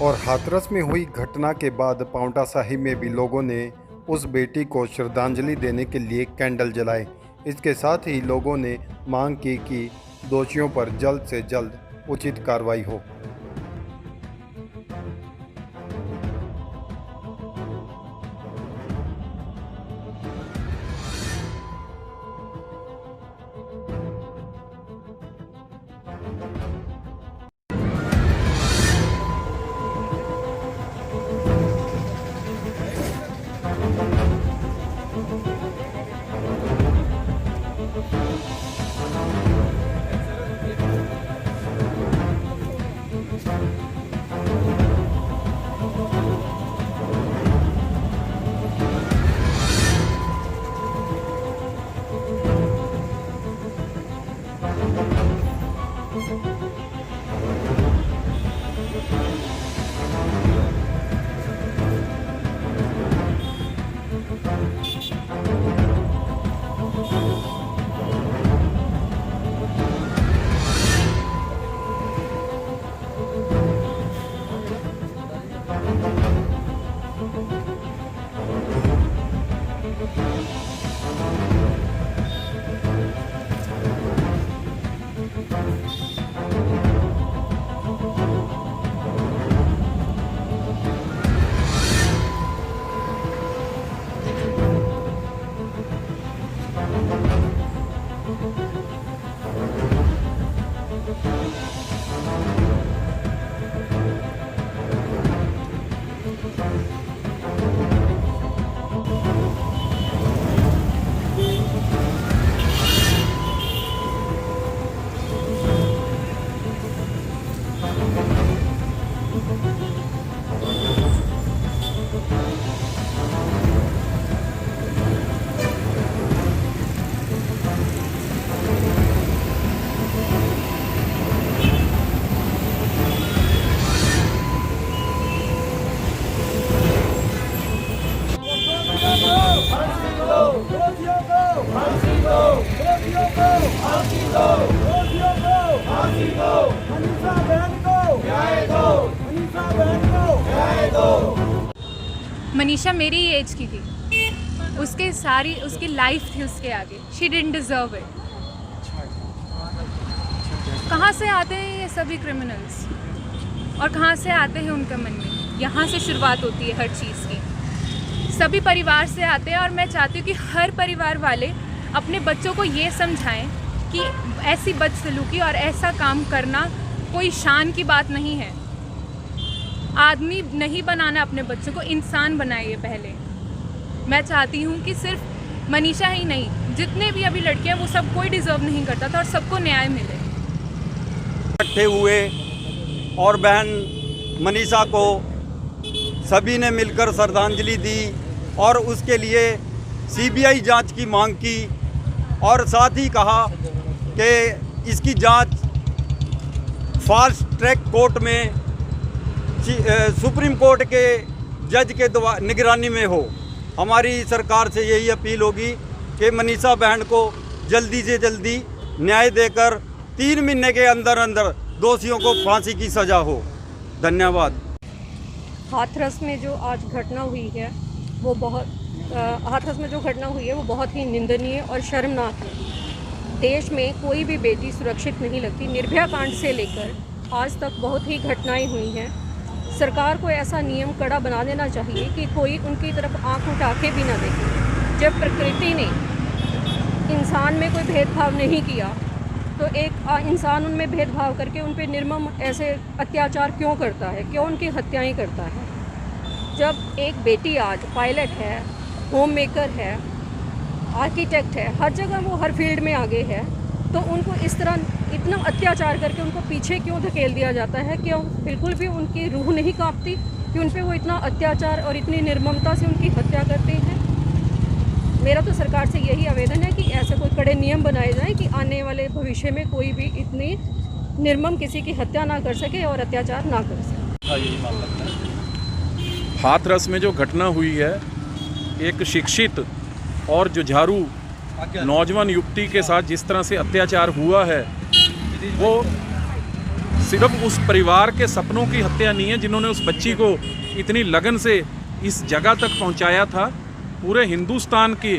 और हाथरस में हुई घटना के बाद पांवटा साहिब में भी लोगों ने उस बेटी को श्रद्धांजलि देने के लिए कैंडल जलाए। इसके साथ ही लोगों ने मांग की कि दोषियों पर जल्द से जल्द उचित कार्रवाई हो। मनीषा मेरी ही एज की थी, उसकी लाइफ थी उसके आगे। She didn't deserve it. कहाँ से आते हैं ये सभी क्रिमिनल्स और कहाँ से आते हैं उनके मन में? यहाँ से शुरुआत होती है हर चीज़ की। सभी परिवार से आते हैं और मैं चाहती हूँ कि हर परिवार वाले अपने बच्चों को ये समझाएं कि ऐसी बदसलूकी और ऐसा काम करना कोई शान की बात नहीं है। आदमी नहीं बनाना अपने बच्चों को, इंसान बनाइए पहले। मैं चाहती हूँ कि सिर्फ मनीषा ही नहीं, जितने भी अभी लड़कियाँ वो सब कोई डिज़र्व नहीं करता था और सबको न्याय मिले। इकट्ठे हुए और बहन मनीषा को सभी ने मिलकर श्रद्धांजलि दी और उसके लिए सीबीआई जांच की मांग की और साथ ही कहा कि इसकी जांच फास्ट ट्रैक कोर्ट में सुप्रीम कोर्ट के जज के निगरानी में हो। हमारी सरकार से यही अपील होगी कि मनीषा बहन को जल्दी से जल्दी न्याय देकर 3 महीने के अंदर अंदर दोषियों को फांसी की सज़ा हो। धन्यवाद। हाथरस में जो आज घटना हुई है वो बहुत ही निंदनीय और शर्मनाक है। देश में कोई भी बेटी सुरक्षित नहीं लगती। निर्भया कांड से लेकर आज तक बहुत ही घटनाएं हुई हैं। सरकार को ऐसा नियम कड़ा बना देना चाहिए कि कोई उनकी तरफ आंख उठा के भी ना देखे। जब प्रकृति ने इंसान में कोई भेदभाव नहीं किया तो एक इंसान उनमें भेदभाव करके उन पे निर्मम ऐसे अत्याचार क्यों करता है, क्यों उनकी हत्याएं करता है? जब एक बेटी आज पायलट है, होम मेकर है, आर्किटेक्ट है, हर जगह वो हर फील्ड में आगे है, तो उनको इस तरह इतना अत्याचार करके उनको पीछे क्यों धकेल दिया जाता है? क्यों बिल्कुल भी उनकी रूह नहीं कांपती कि उन पे वो इतना अत्याचार और इतनी निर्ममता से उनकी हत्या करते हैं? मेरा तो सरकार से यही आवेदन है कि ऐसे कोई कड़े नियम बनाए जाएं कि आने वाले भविष्य में कोई भी इतनी निर्मम किसी की हत्या ना कर सके और अत्याचार ना कर सके। हाथरस में जो घटना हुई है, एक शिक्षित और जुझारू नौजवान युवती के साथ जिस तरह से अत्याचार हुआ है, वो सिर्फ उस परिवार के सपनों की हत्या नहीं है जिन्होंने उस बच्ची को इतनी लगन से इस जगह तक पहुंचाया था। पूरे हिंदुस्तान के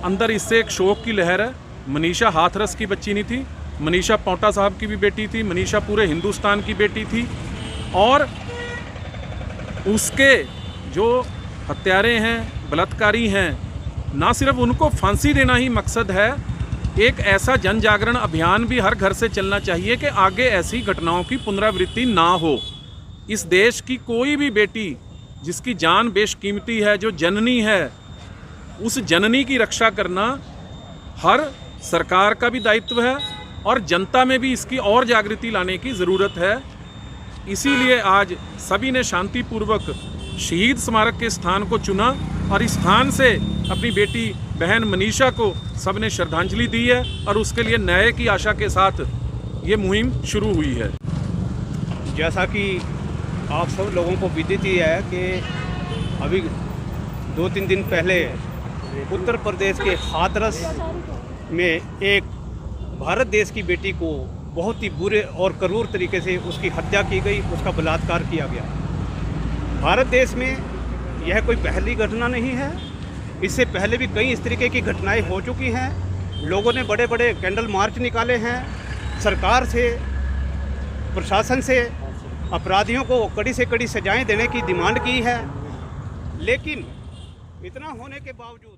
अंदर इससे एक शोक की लहर है। मनीषा हाथरस की बच्ची नहीं थी, मनीषा पांवटा साहब की भी बेटी थी, मनीषा पूरे हिंदुस्तान की बेटी थी। और उसके जो हत्यारे हैं, बलात्कारी हैं, ना सिर्फ उनको फांसी देना ही मकसद है, एक ऐसा जन जागरण अभियान भी हर घर से चलना चाहिए कि आगे ऐसी घटनाओं की पुनरावृत्ति ना हो। इस देश की कोई भी बेटी जिसकी जान बेशकीमती है, जो जननी है, उस जननी की रक्षा करना हर सरकार का भी दायित्व है और जनता में भी इसकी और जागृति लाने की ज़रूरत है। इसीलिए आज सभी ने शांतिपूर्वक शहीद स्मारक के स्थान को चुना और इस स्थान से अपनी बेटी बहन मनीषा को सबने श्रद्धांजलि दी है और उसके लिए न्याय की आशा के साथ ये मुहिम शुरू हुई है। जैसा कि आप सब लोगों को विदित ही है कि अभी 2-3 दिन पहले उत्तर प्रदेश के हाथरस में एक भारत देश की बेटी को बहुत ही बुरे और क्रूर तरीके से उसकी हत्या की गई, उसका बलात्कार किया गया। भारत देश में यह कोई पहली घटना नहीं है, इससे पहले भी कई इस तरीके की घटनाएं हो चुकी हैं। लोगों ने बड़े बड़े कैंडल मार्च निकाले हैं, सरकार से, प्रशासन से अपराधियों को कड़ी से कड़ी सजाएं देने की डिमांड की है, लेकिन इतना होने के बावजूद